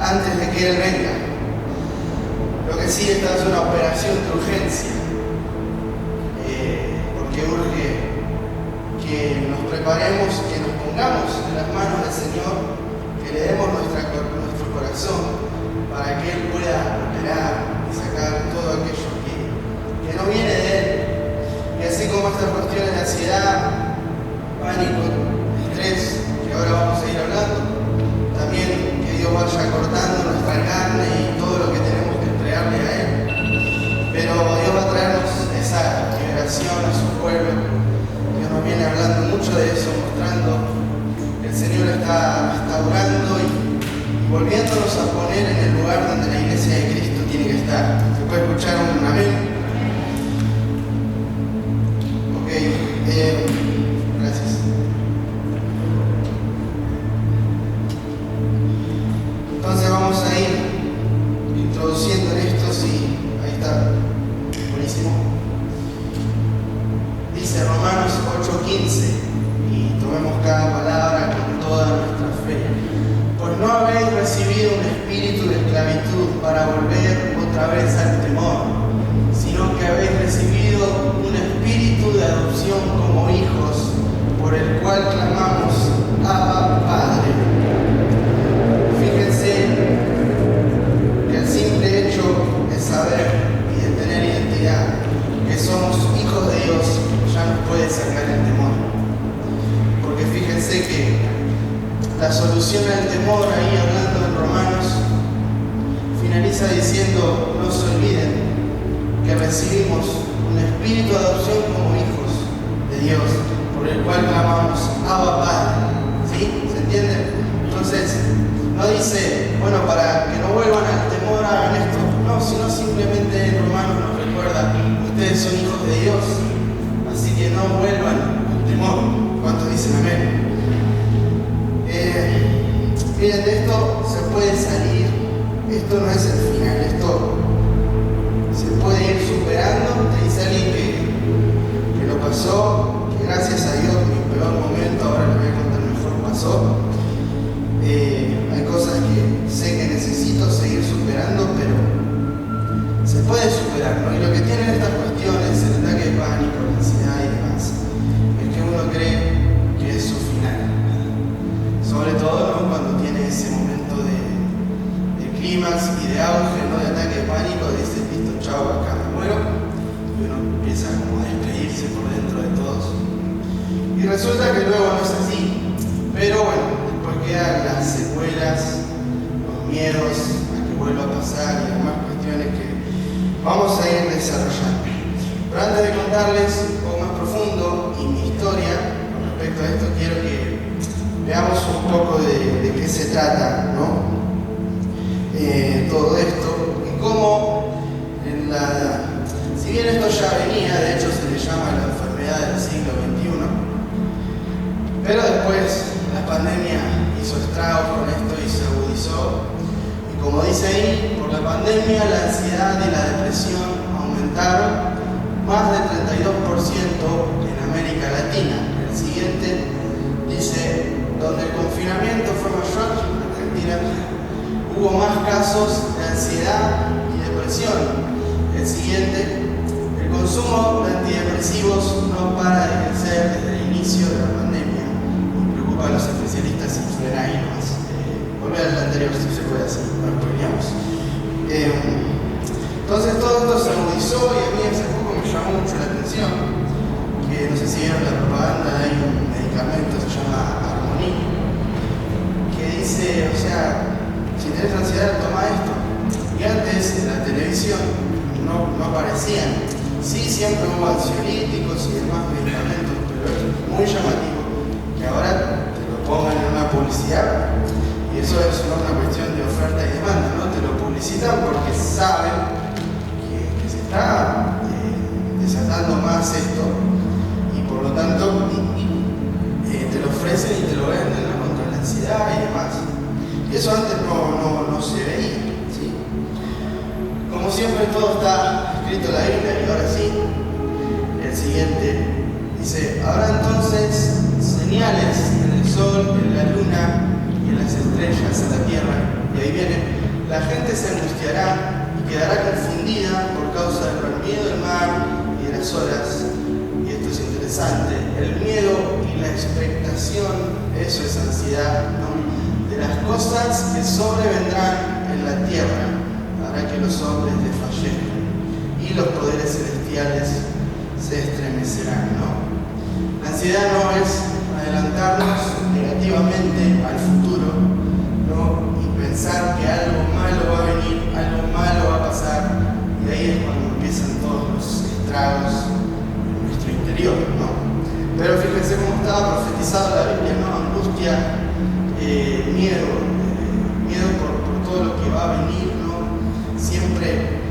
antes de que Él venga. Lo que sí, esta es una operación de urgencia, porque urge que nos preparemos, que nos pongamos en las manos del Señor, que le demos nuestro corazón para que Él pueda operar y sacar todo aquello que no viene de Él. Y así como estas cuestiones de ansiedad, pánico, estrés, que ahora vamos a ir hablando, también que Dios vaya cortando nuestra carne y todo lo que tenemos que entregarle a Él. Pero Dios va a traernos esa liberación a su pueblo. Dios nos viene hablando mucho de eso, mostrando que el Señor está restaurando y volviéndonos a poner en el lugar donde la iglesia de Cristo tiene que estar. ¿Se puede escuchar un amén? Gracias. Entonces vamos a ir introduciendo en esto, sí, ahí está, buenísimo. Dice Romanos 8:15, y tomemos cada palabra con toda nuestra fe. Pues no habéis recibido un espíritu de esclavitud para volver otra vez al temor, sino que habéis recibido un espíritu de adopción como hijos, por el cual clamamos, Abba, Padre. Fíjense que el simple hecho de saber y de tener identidad, que somos hijos de Dios, ya nos puede sacar el temor. Porque fíjense que la solución al temor, ahí hablando en Romanos, finaliza diciendo, no se olviden que recibimos un espíritu de adopción como hijos de Dios, por el cual clamamos Abba, Padre. ¿Sí? ¿Se entiende? Entonces, no dice, bueno, para que no vuelvan al temor hagan esto, no, sino simplemente en Romanos nos recuerda, ustedes son hijos de Dios, así que no vuelvan al temor. ¿Cuántos dicen amén? Miren, de esto se puede salir, esto no es el final, esto se puede ir superando. Dice alguien que lo pasó, que gracias a Dios mi peor momento, ahora le voy a contar mejor, pasó. Hay cosas que sé que necesito seguir superando, pero se puede superar, ¿no? Y lo que tienen estas cuestiones, el ataque de pánico, la ansiedad y demás, es que uno cree que es su final. Sobre todo, ¿no?, cuando tiene ese momento de clímax y de auge, ¿no?, de ataque de pánico, dice, listo, chao, acá me muero, y uno empieza como a despedirse por dentro de todos. Y resulta que luego no es así, pero bueno, después quedan las secuelas, los miedos a que vuelva a pasar y demás cuestiones que vamos a ir desarrollando. Pero antes de contarles un poco más profundo y mi historia con respecto a esto, quiero que veamos un poco de qué se trata, ¿no? Todo esto y cómo si bien esto ya venía, de hecho se le llama la enfermedad del siglo XXI, pero después la pandemia hizo estragos con esto y se agudizó, y como dice ahí, por la pandemia la ansiedad y la depresión aumentaron más del 32% en América Latina. El siguiente dice, donde el confinamiento fue mayor, en Argentina, hubo más casos de ansiedad y depresión. El siguiente, el consumo de antidepresivos no para de crecer desde el inicio de la pandemia. Me preocupa a los especialistas si quieren ahí nomás. Volver al anterior si se puede hacer, no lo podríamos. Entonces todo esto se agudizó y a mí hace poco me llamó mucho la atención que, no sé si vieron la propaganda, hay un medicamento, se llama Harmony, que dice, o sea, si tenés ansiedad, toma esto. Y antes en la televisión no aparecían. Sí, siempre hubo ansiolíticos y demás medicamentos, pero es muy llamativo que ahora te lo pongan en una publicidad. Y eso es una cuestión de oferta y demanda, ¿no? Te lo publicitan porque saben que se está desatando más esto y por lo tanto te lo ofrecen y te lo venden, ¿no?, contra la ansiedad y demás. Y eso antes no se veía, ¿sí? Como siempre todo está escrito en la Biblia y ahora sí, el siguiente dice, habrá entonces señales en el sol, en la luna y en las estrellas, en la tierra, y y ahí viene, la gente se angustiará y quedará confundida por causa del miedo del mar y de las olas. Y esto es interesante, el miedo y la expectación, eso es ansiedad, ¿no? De las cosas que sobrevendrán en la tierra, hará que los hombres desfallezcan y los poderes celestiales se estremecerán, ¿no? La ansiedad no es adelantarnos negativamente al futuro, ¿no? Y pensar que algo malo va a venir, algo malo va a pasar, y ahí es cuando empiezan todos los estragos en nuestro interior, ¿no? Pero fíjense cómo estaba profetizado la Biblia, ¿no? Angustia, miedo por todo lo que va a venir, ¿no? Siempre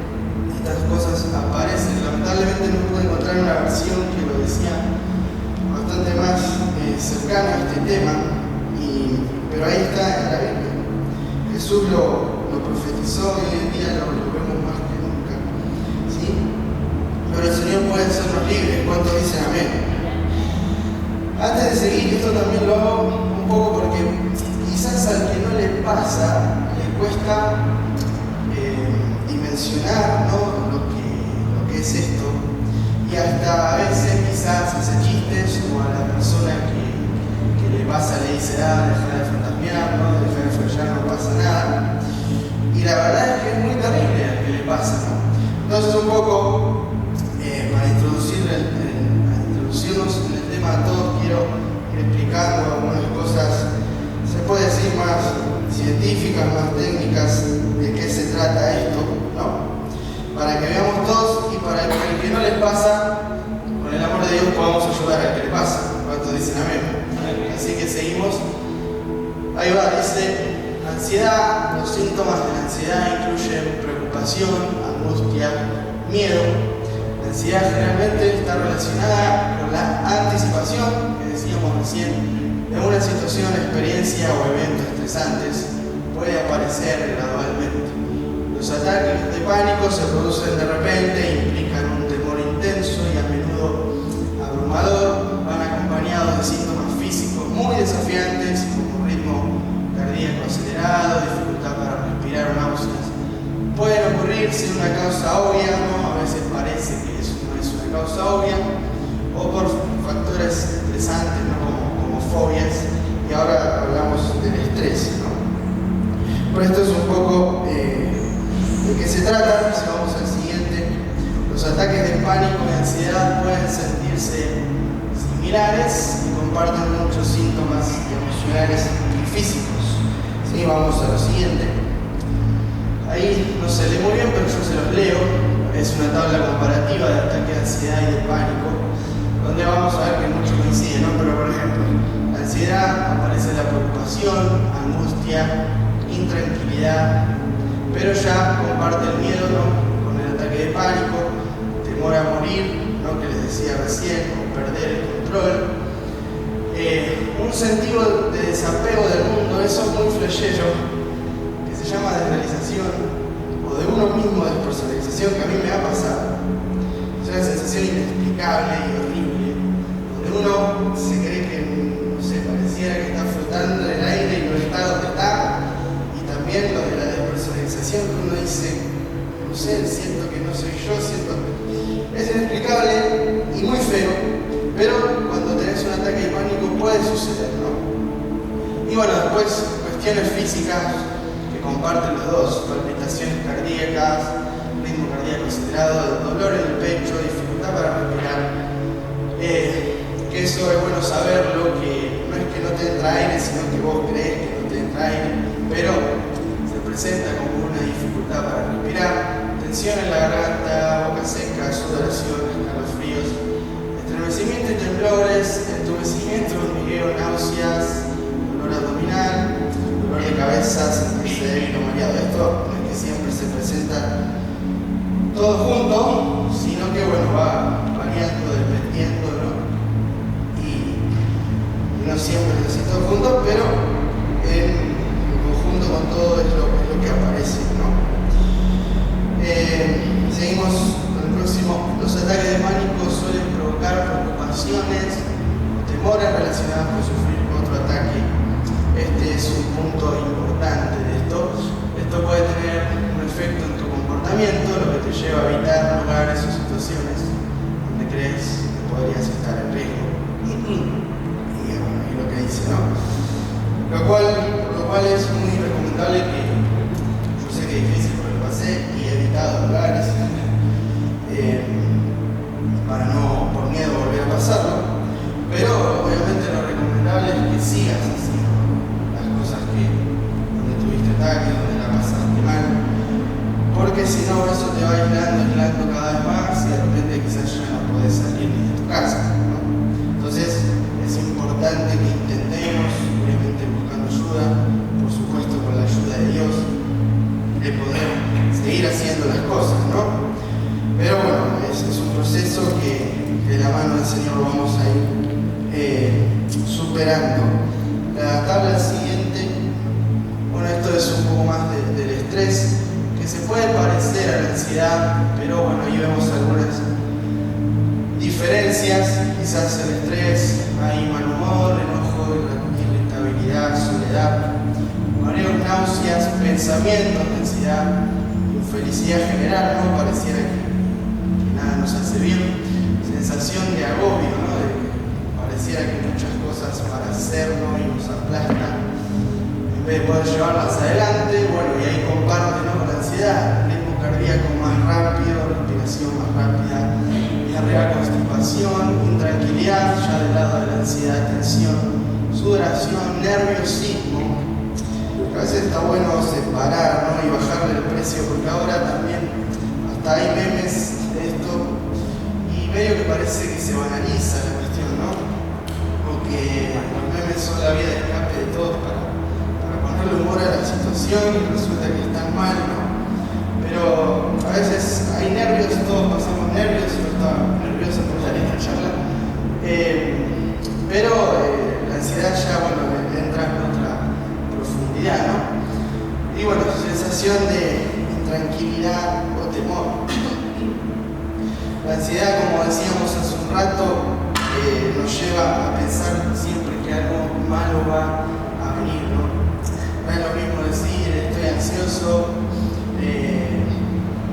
estas cosas aparecen. Lamentablemente no pude encontrar una versión que lo decía bastante más cercana a este tema, pero ahí está en la Biblia. Jesús lo profetizó y hoy en día lo vemos más que nunca, ¿sí? Pero el Señor puede hacernos libres. ¿Cuántos dicen amén? Antes de seguir, esto también lo hago un poco porque quizás al que no le pasa, le cuesta dimensionar, ¿no? lo que es esto, y hasta a veces quizás hace chistes, o a la persona que le pasa le dice, deja de fantasmear, ¿no? Deja de flashear, no pasa nada, y la verdad es que es muy terrible al que le pasa, ¿no? Entonces un poco para introducirnos en el tema a todos, quiero ir explicando algunas cosas, se puede decir más científicas, más técnicas, de qué se trata esto, ¿no? Para que veamos todos y para que al que no les pasa, con el amor de Dios podamos ayudar al que le pasa. ¿Cuántos dicen amén? Así que seguimos. Ahí va, dice, ansiedad. Los síntomas de la ansiedad incluyen preocupación, angustia, miedo. La ansiedad generalmente está relacionada con la anticipación, que decíamos recién, de una situación, experiencia o evento estresantes. Puede aparecer gradualmente. Los ataques de pánico se producen de repente, implican un temor intenso y a menudo abrumador, van acompañados de síntomas físicos muy desafiantes como ritmo cardíaco acelerado, dificultad para respirar o náuseas. Pueden ocurrir sin una causa obvia, ¿no? A veces parece que eso no es una causa obvia, o por factores estresantes, ¿no? como fobias, y ahora hablamos del estrés, ¿no? Por esto es un poco de qué se trata. Si vamos al siguiente, los ataques de pánico y ansiedad pueden sentirse similares y comparten muchos síntomas emocionales y físicos. ¿Sí? Vamos a lo siguiente. Ahí no se lee muy bien, pero yo se los leo. Es una tabla comparativa de ataque de ansiedad y de pánico, donde vamos a ver que mucho coincide, ¿no? Pero por ejemplo, la ansiedad aparece la preocupación, angustia, intranquilidad, pero ya comparte el miedo, ¿no? Con el ataque de pánico, temor a morir, ¿no? Que les decía recién, o perder el control, un sentido de desapego del mundo, eso es muy flashero, que se llama desrealización, o de uno mismo despersonalización, que a mí me ha pasado. Es una sensación inexplicable y horrible, donde uno se cree que, no sé, pareciera que está flotando en el aire y no está donde está. También lo de la despersonalización, que uno dice, no sé, siento que no soy yo, es inexplicable y muy feo, pero cuando tenés un ataque de pánico puede suceder, ¿no? Y bueno, después cuestiones físicas que comparten los dos, palpitaciones cardíacas, ritmo cardíaco acelerado, dolor en el pecho, dificultad para respirar, que eso es bueno saberlo, que no es que no te entra aire, sino que vos crees que no te entra aire, pero se presenta como una dificultad para respirar, tensión en la garganta, boca seca, sudoración, escalofríos, estremecimiento y temblores, entumecimiento, hormigueo, náuseas, dolor abdominal, dolor de cabeza, sentirse débil o mareado. Esto no es que siempre se presenta todo junto, sino que bueno, va variando dependiendo, ¿no? Y no siempre es así todo junto, pero en conjunto con todo es lo que aparece, ¿no? Seguimos con el próximo. Los ataques de pánico suelen provocar preocupaciones o temores relacionados con sufrir otro ataque. Este es un punto importante de esto, lleva a evitar lugares o situaciones donde crees que podrías estar en riesgo. Y bueno, es lo que dice, ¿no? Por lo cual es muy recomendable que, yo sé que es difícil porque lo pasé y he evitado lugares para no, por miedo, volver a pasarlo, pero obviamente lo recomendable es que sigas haciendo las cosas donde tuviste ataque, donde la pasaste mal, porque si no eso te va aislando cada vez más y de repente quizás ya no podés salir ni de tu casa, ¿no? Entonces es importante que intentemos, obviamente buscando ayuda, por supuesto con la ayuda de Dios, de poder seguir haciendo las cosas, ¿no? Pero bueno, es un proceso que de la mano del Señor vamos a ir superando. La tabla siguiente, bueno, esto es un poco más del estrés, que se puede parecer a la ansiedad, pero bueno, ahí vemos algunas diferencias. Quizás el estrés, hay mal humor, enojo, irritabilidad, soledad, mareos, náuseas, pensamientos de ansiedad, infelicidad general, ¿no? Pareciera que nada nos hace bien, sensación de agobio, ¿no? De que pareciera que muchas cosas para hacer, ¿no? Y nos aplastan en vez de poder llevarlas adelante. Bueno, y ahí comparte, ¿no? Con la ansiedad, ritmo cardíaco más rápido, respiración más rápida, diarrea, constipación, intranquilidad, ya del lado de la ansiedad, tensión, sudoración, nerviosismo. A veces está bueno separar, ¿no? Y bajarle el precio, porque ahora también hasta hay memes de esto y medio que parece que se banaliza la cuestión, ¿no? Porque los memes son la vía de escape de todos para ponerle humor a la situación y resulta que están mal, ¿no? Pero a veces hay nervios, todos pasamos nervios, yo estaba nervioso por salir a charla, pero la ansiedad ya, bueno, entra en otra profundidad, ¿no? Y bueno, sensación de intranquilidad o temor. La ansiedad, como decíamos hace un rato, nos lleva a pensar siempre que algo malo va a venir, ¿no? No es lo mismo decir estoy ansioso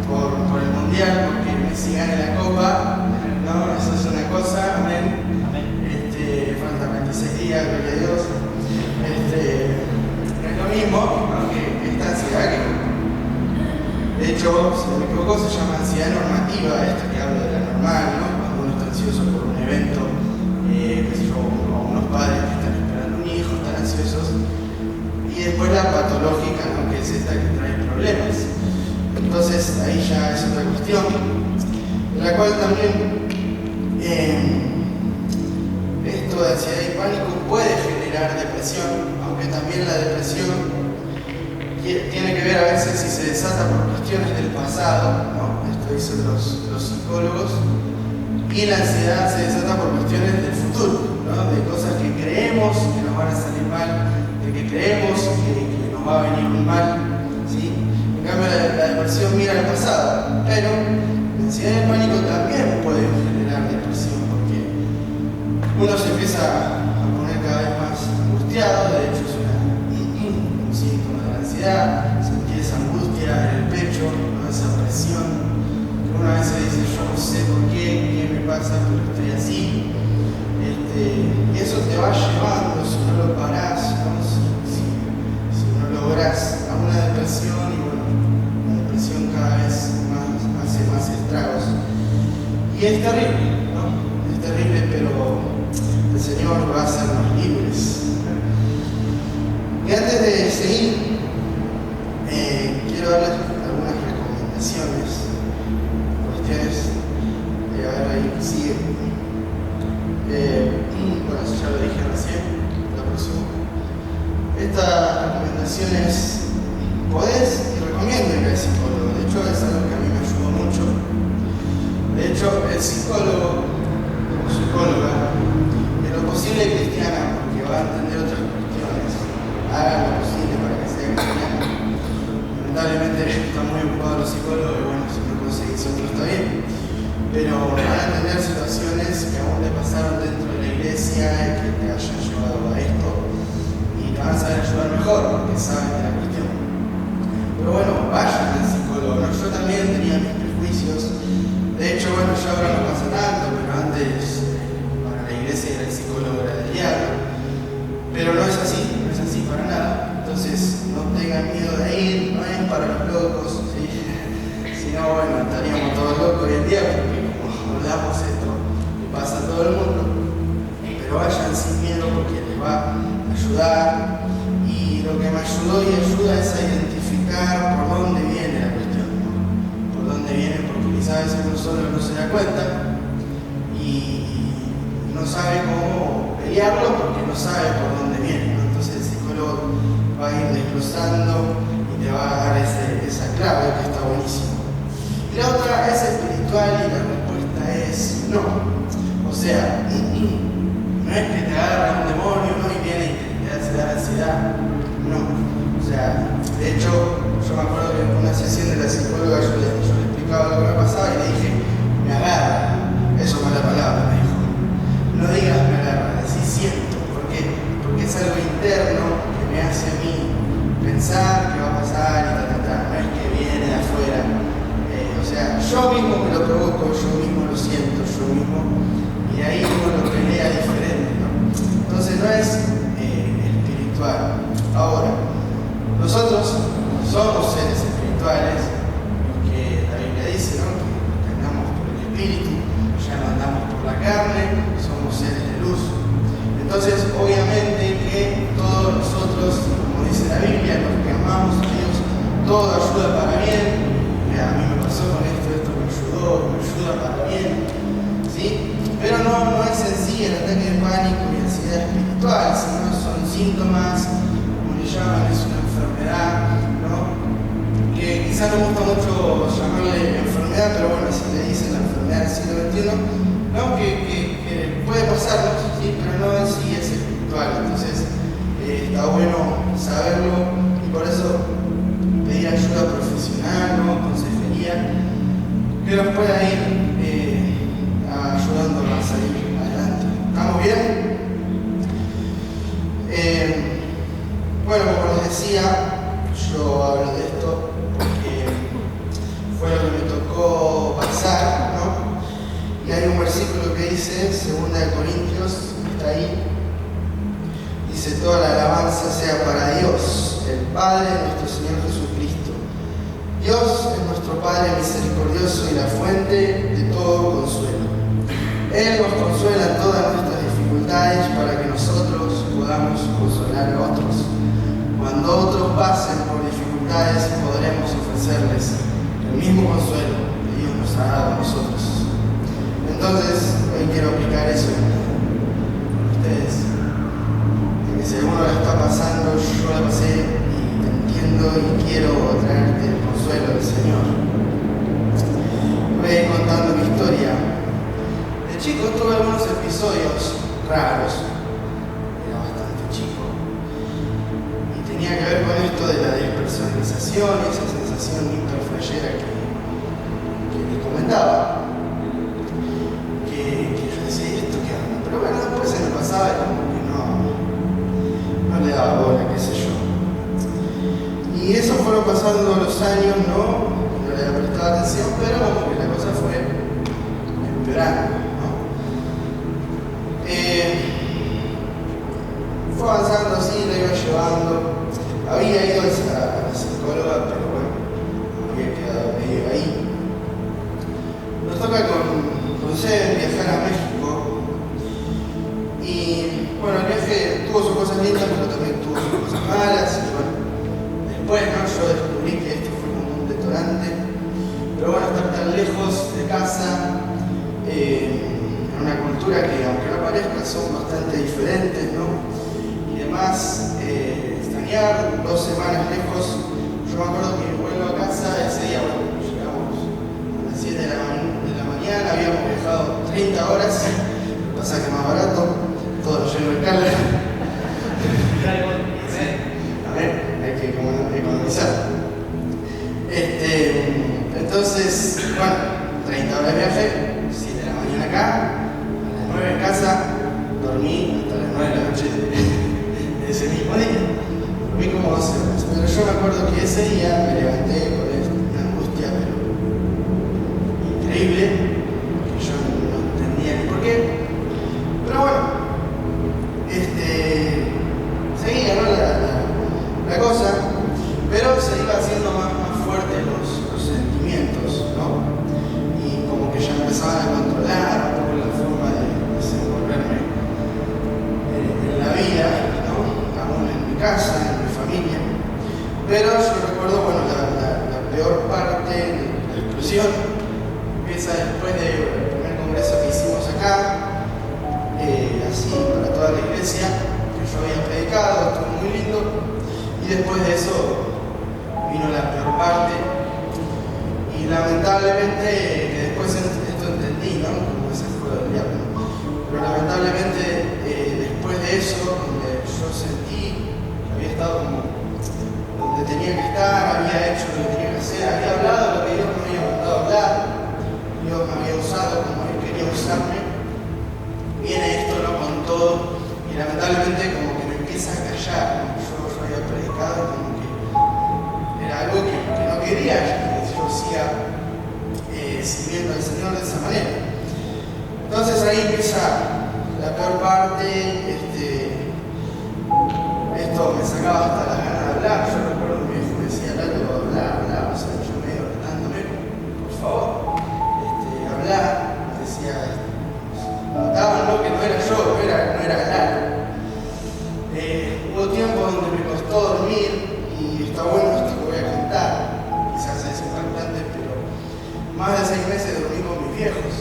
por el mundial porque Messi gane la copa, ¿no? Eso es una cosa, amén. Faltan 26 días, gloria a Dios. No es lo mismo, ¿no? Que esta ansiedad que, de hecho, si no me equivoco, se llama ansiedad normativa, esta que hablo de la normal, ¿no? Cuando uno está ansioso por un evento, qué sé yo, o unos padres que están esperando un hijo, están ansiosos. Y después la patológica, ¿no? Que es esta que trae problemas. Entonces ahí ya es otra cuestión, en la cual también esto de ansiedad y pánico puede generar depresión, aunque también la depresión tiene que ver a veces si se desata por cuestiones del pasado, ¿no? Esto dicen los psicólogos, y la ansiedad se desata por cuestiones del futuro, ¿no? De cosas que creemos que nos van a salir mal, de que creemos que nos va a venir muy mal, ¿sí? En cambio la depresión mira al pasado, pero la ansiedad y el pánico también pueden generar depresión, porque uno se empieza a poner cada vez más angustiado. De hecho es un síntoma de la ansiedad, sentir esa angustia en el pecho, ¿no? Esa presión, que una vez se dice yo no sé por qué me pasa, pero estoy así, y eso te va llevando, si no lo parás, ¿no? Si no lográs a una depresión, y bueno, la depresión cada vez más hace más estragos, y es terrible, ¿no? Es terrible, pero el Señor va a hacernos libres. Y antes de seguir, quiero darles algunas recomendaciones, cuestiones, a ver ahí sigue. Bueno, eso ya lo dije recién, la próxima. Estas recomendaciones podés y recomiendo ir al psicólogo. De hecho, es algo que a mí me ayudó mucho. De hecho, el psicólogo o psicóloga, en lo posible cristiana, porque va a entender otras cuestiones, haga lo posible para que sea cristiana. Lamentablemente están muy ocupados los psicólogos y bueno, si no conseguís otro está bien. Pero van a entender situaciones que aún te pasaron dentro de la iglesia y que te hayan llevado a esto, y te van a saber ayudar mejor porque saben de la cuestión. Pero bueno, vayan al psicólogo, ¿no? Yo también tenía mis prejuicios no tengan miedo de ir, no es para los locos, ¿sí? Si no, bueno, estaríamos todos locos hoy en día, porque como hablamos esto, le pasa a todo el mundo, pero vayan sin miedo porque les va a ayudar, y lo que me ayudó y ayuda es a identificar por dónde viene la cuestión, ¿no? Por dónde viene, porque quizás a veces uno solo no se da cuenta, y no sabe cómo pelearlo porque no sabe por dónde viene, ¿no? Entonces el psicólogo va a ir desglosando y te va a dar esa clave que está buenísimo. Y la otra es espiritual y la respuesta es no. O sea, no es que te agarra un demonio, ¿no? Y viene y te da ansiedad. No. O sea, de hecho, yo me acuerdo que en una sesión de la psicóloga yo le explicaba lo que me pasaba y le dije, me agarra. Eso es mala palabra, me dijo. No digas me agarra, así siento. ¿Por qué? Porque es algo interno que me hace a mí pensar qué va a pasar y no es que viene de afuera. O sea, yo mismo me lo provoco, yo mismo lo siento, yo mismo, y ahí uno lo pelea diferente, ¿no? Entonces no es espiritual. Ahora, nosotros somos seres espirituales, porque la Biblia dice, ¿no? Que andamos por el espíritu, ya no andamos por la carne, somos seres de luz. Entonces, obviamente que todos nosotros, como dice la Biblia, los que amamos a Dios, todo ayuda para bien. A mí me pasó con esto me ayudó, me ayuda para bien, ¿sí? Pero no es en sí el ataque de pánico y ansiedad espiritual, sino son síntomas, como le llaman, es una enfermedad, ¿no? Que quizás no me gusta mucho llamarle enfermedad, pero bueno, si le dicen la enfermedad del siglo XXI, ¿no? Que puede pasarnos, ¿sí? Pero no en sí es espiritual, entonces está bueno saberlo y por eso pedir ayuda profesional, ¿no? Consejería, que nos pueda ir ayudando a salir adelante. ¿Estamos bien? Bueno, como les decía, yo hablo de esto porque fue lo que me tocó pasar, ¿no? Y hay un versículo que dice, 2 Corintios, está ahí, dice, toda la alabanza sea para Dios, el Padre de nuestro Señor Jesucristo. Dios es nuestro Padre misericordioso y la fuente de todo consuelo. Él nos consuela en todas nuestras dificultades para que nosotros podamos consolar a otros. Cuando otros pasen por dificultades, podremos ofrecerles el mismo consuelo que Dios nos ha dado a nosotros. Entonces, hoy quiero aplicar eso con ustedes. Que si alguno la está pasando, yo la pasé y te entiendo y quiero traerte el consuelo del Señor. Voy a ir contando mi historia. De chico tuve algunos episodios raros, era bastante chico, y tenía que ver con esto de la despersonalización y esa sensación hiperflashera que les comentaba. Que yo decía, ¿esto qué onda? Pero bueno, después se me pasaba y como que no le daba bola, qué sé yo. Y eso fueron pasando los años, ¿no? No le prestaba atención, pero como que la cosa fue empeorando, ¿no? Fue avanzando así, lo iba llevando. Había ido a la psicóloga, pero bueno, había quedado medio ahí. Nos toca con Seb viajar a México. Y bueno, el viaje tuvo sus cosas lindas, pero también tuvo sus cosas malas. Y bueno, después, ¿no? Yo descubrí que esto fue como un detonante. Pero bueno, estar tan lejos de casa, en una cultura que, aunque no parezca, son bastante diferentes, ¿no? Y demás, extrañar 2 semanas lejos. Yo me acuerdo que vuelvo a casa ese día, bueno, llegamos a las 7 de la mañana, habíamos viajado 30 horas, el pasaje más barato, todo lleno de carga. A ver, hay que economizar. Entonces, bueno, 30 horas de viaje, 7 de la mañana acá, a las 9 en casa, dormí hasta las 9 de la noche de ese mismo día. Dormí como 12 horas. Pero yo me acuerdo que ese día me levanté con una angustia pero increíble, que yo no entendía ni por qué. Pero bueno, seguía, ¿no? La cosa. pero se iba haciendo más fuertes los sentimientos, ¿no? Y como que ya empezaban a controlar un poco la forma de desenvolverme en la vida, ¿no? Aún en mi casa, en mi familia. Pero yo recuerdo, bueno, la peor parte de la explosión empieza después del primer congreso que hicimos acá, así para toda la iglesia, que yo había predicado, estuvo muy lindo, y después de eso vino la peor parte, y lamentablemente, que después esto entendí, ¿no? Como ese juego del diablo, pero lamentablemente después de eso, donde yo sentí que había estado como donde tenía que estar, había hecho lo que tenía que hacer, había hablado lo que Dios me había mandado a hablar, Dios me había usado como Él quería usarme, viene esto, ¿no? Con todo, y lamentablemente como que me empieza a callar, ¿no? Yo había predicado como que era algo que no quería que yo siga sirviendo al Señor de esa manera. Entonces ahí empieza la peor parte, esto me sacaba hasta las ganas de hablar. Yo recuerdo que mi viejo me decía, Lalo, habla, o sea, yo medio retándome, por favor, habla, decía, notaban, ¿no? Que no era yo, no era Lalo. Hubo tiempo donde me costó dormir, y está bueno esto que voy a contar, quizás es impactante, pero más de 6 meses dormí con mis viejos.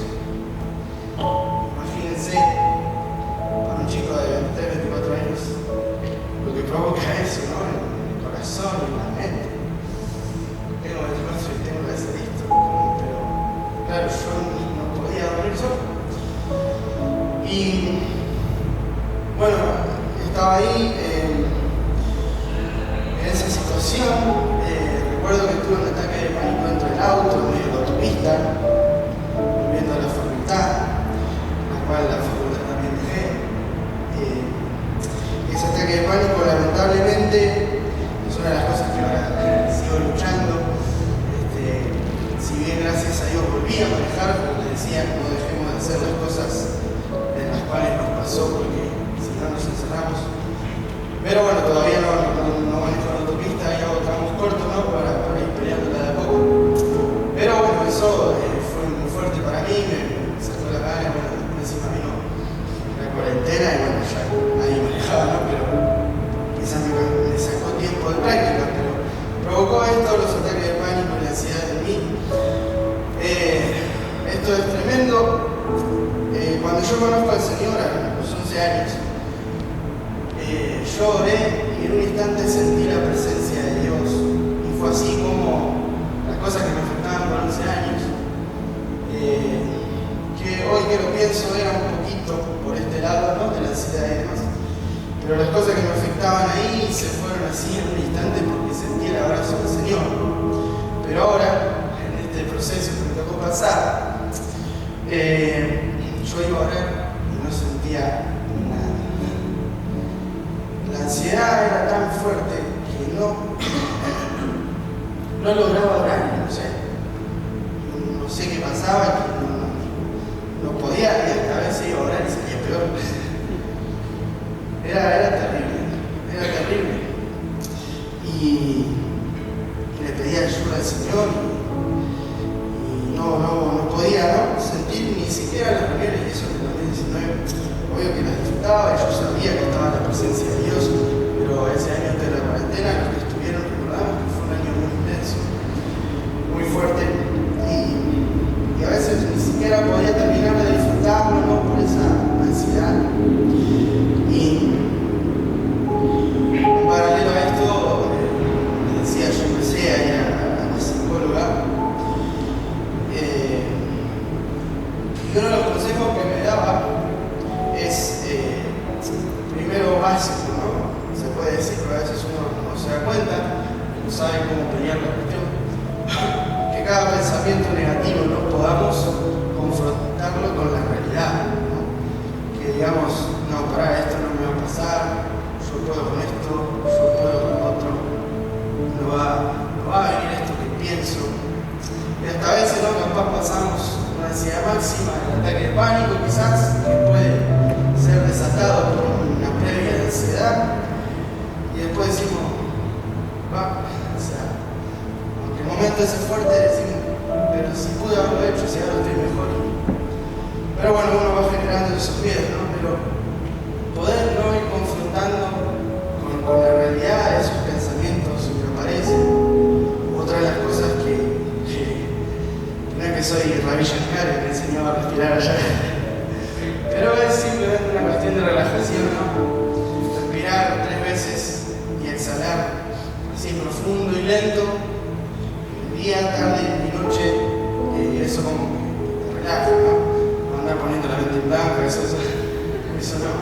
Imagínense, para un chico de 23, 24 años, lo que provoca eso, ¿no? En el corazón y en la mente. Tengo 24 y tengo que hacer esto, pero claro, yo no podía dormir solo. Y bueno, estaba ahí en esa situación. Recuerdo que tuve un ataque de pánico dentro del auto, en medio de la autopista, volviendo a la facultad, la cual la facultad también dejé. Ese ataque de pánico, lamentablemente, es una de las cosas que ahora sigo luchando. Si bien gracias a Dios volví a manejar, como les decía, no dejemos de hacer las cosas de las cuales nos pasó, porque si no nos encerramos. Pero bueno, todavía no manejo la autopista y hago tramos cortos, ¿no? Para ir peleándola de a poco. Pero bueno, eso fue muy fuerte para mí, me sacó la gana, bueno, después encima vino la cuarentena y bueno, ya nadie manejaba, ¿no? Pero quizás me sacó tiempo de práctica, pero provocó esto, los ataques de pánico y la ansiedad en mí. Esto es tremendo. Cuando yo conozco al Señor a los 11 años, yo oré y en un instante sentí la presencia de Dios, y fue así como las cosas que me afectaban por 11 años, que hoy que lo pienso era un poquito por este lado, ¿no? De la ansiedad y demás, pero las cosas que me afectaban ahí se fueron así en un instante porque sentí el abrazo del Señor. Pero ahora, en este proceso que me tocó pasar, yo iba a orar y no sentía nada. La ansiedad era tan fuerte que no lograba orar, no sé qué pasaba, que no podía, y hasta a veces iba a orar y salía peor. Era terrible. Y le pedía ayuda al Señor y no podía, ¿no? Sentir ni siquiera las reuniones, y eso en el 2019. Obvio que las disfrutaba y yo sabía que estaba en la presencia de Dios, pero ese año antes de la cuarentena, los que estuvieron recordamos que fue un año muy intenso, muy fuerte, y a veces ni siquiera podía terminar de disfrutarlo, ¿no? Por esa ansiedad. Y en paralelo a esto, les decía, yo empecé a ir a la psicóloga, y uno de los consejos que me daba es primero básico, ¿no? Se puede decir, pero a veces uno no se da cuenta, no sabe cómo pelear la cuestión. Que cada pensamiento negativo no podamos confrontarlo con la realidad, ¿no? Que digamos, no, para esto no me va a pasar, yo puedo con esto, yo puedo con otro, no va a venir esto que pienso. Y hasta a veces, ¿no? Capaz pasamos una ansiedad máxima, el ataque de pánico quizás, que puede ser desatado por una previa de ansiedad, y después decimos, o sea, momento ese fuerte de decir, pero si pude haberlo hecho, si ahora estoy mejor. Pero bueno, uno va generando esos miedos, ¿no? Pero poder no ir confrontando con la realidad de esos pensamientos que aparecen. Otra de las cosas que no es que soy Ravi Shankar y me enseñó a respirar allá, pero es simplemente una cuestión de relajación, ¿no? Respirar 3 veces y exhalar así profundo y lento, día, tarde y noche, eso como que te relaja, ¿no? No andar poniendo la mente en blanco, eso no.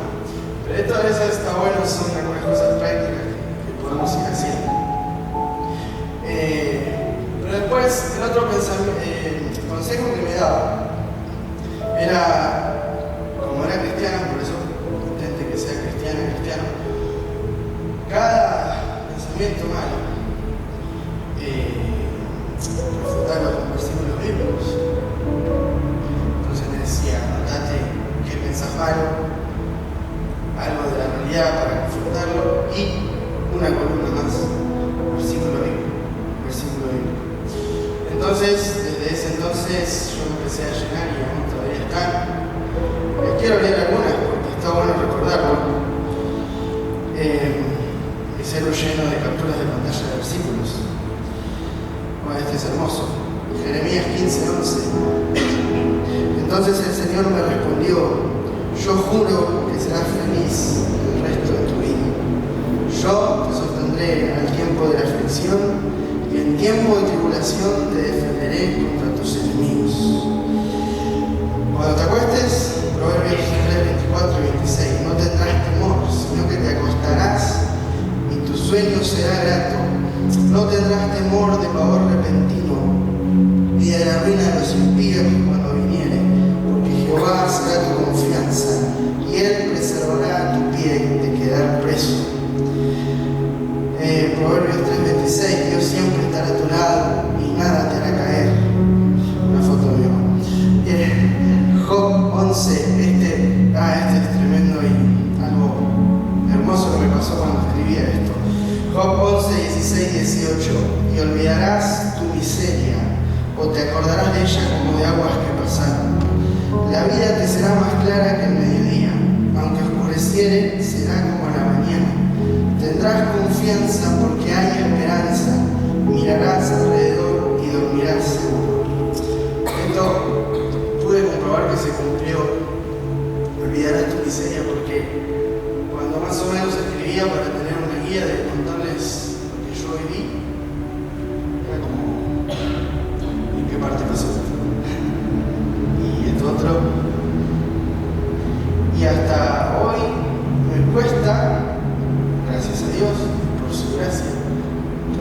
Pero esto a veces está bueno, son algunas cosas prácticas que podemos ir haciendo. Pero después, el otro consejo que me daba era, como era cristiano, por eso intente que sea cristiano, cada pensamiento malo, refutarlo con versículos bíblicos. Entonces me decía, anotate qué pensás malo, algo de la realidad para confrontarlo y una columna más, versículo bíblico. Entonces, desde ese entonces yo me empecé a llenar y aún todavía están. Quiero leer algunas porque está bueno recordarlo. Mi celu lleno de capturas de pantalla de versículos. Bueno, este es hermoso. Jeremías 15:11. Entonces el Señor me respondió, yo juro que serás feliz el resto de tu vida. Yo te sostendré al tiempo de la aflicción y en tiempo de tribulación te defenderé contra tus enemigos. Cuando te acuestes, Proverbios 3:24 y 26, no tendrás temor, sino que te acostarás y tu sueño será grato. No tendrás temor de pavor repentino, ni de la ruina de los impíos cuando viniere, porque Jehová será tu confianza, y Él preservará tu pie de quedar preso. Proverbios 3:26, Dios siempre estará a tu lado y nada te hará caer. Una foto de Job 11, este es tremendo y algo hermoso que me pasó cuando escribía esto. Job 11, 16, 18, y olvidarás tu miseria, o te acordarás de ella como de aguas que pasaron. La vida te será más clara que el mediodía, aunque oscureciere, será como la mañana. Tendrás confianza porque hay esperanza, mirarás alrededor y dormirás seguro. Esto pude comprobar que se cumplió. Olvidarás tu miseria porque cuando más o menos escribía para tener una guía de contarles lo que yo viví, era como, ¿en qué parte pasó? Y esto otro. Y hasta hoy me cuesta, gracias a Dios, por su gracia,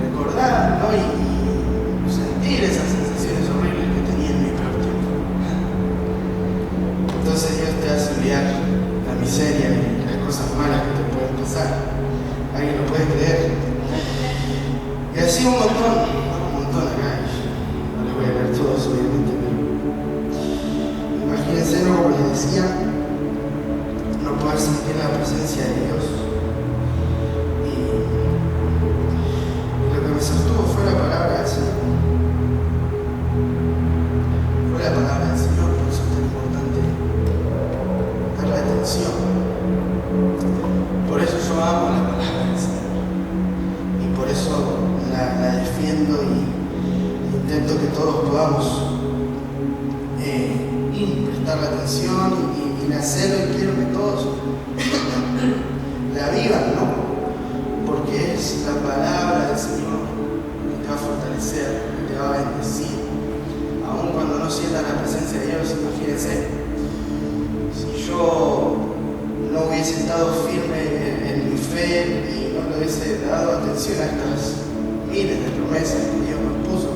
recordar, ¿no? y sentir esas sensaciones horribles que tenía en mi peor tiempo. Entonces Dios te hace olvidar la miseria y las cosas malas que te pueden pasar. ¿Alguien lo puede creer? Y así un montón acá. No les voy a leer todos, obviamente, pero imagínense, ¿no? Como les decía, no poder sentir la presencia de Dios. Lo que me sostuvo fue la palabra del Señor. Fue la palabra del Señor, por eso es tan importante darle atención. Por eso yo amo la palabra del Señor. Y por eso la defiendo y intento que todos podamos prestarle atención y hacerlo, y quiero que todos la vivan, ¿no? Porque es la palabra del Señor que te va a fortalecer, que te va a bendecir. Aun cuando no sientas la presencia de Dios, imagínense, si yo no hubiese estado firme en mi fe y no le hubiese dado atención a estas miles de promesas que Dios nos puso,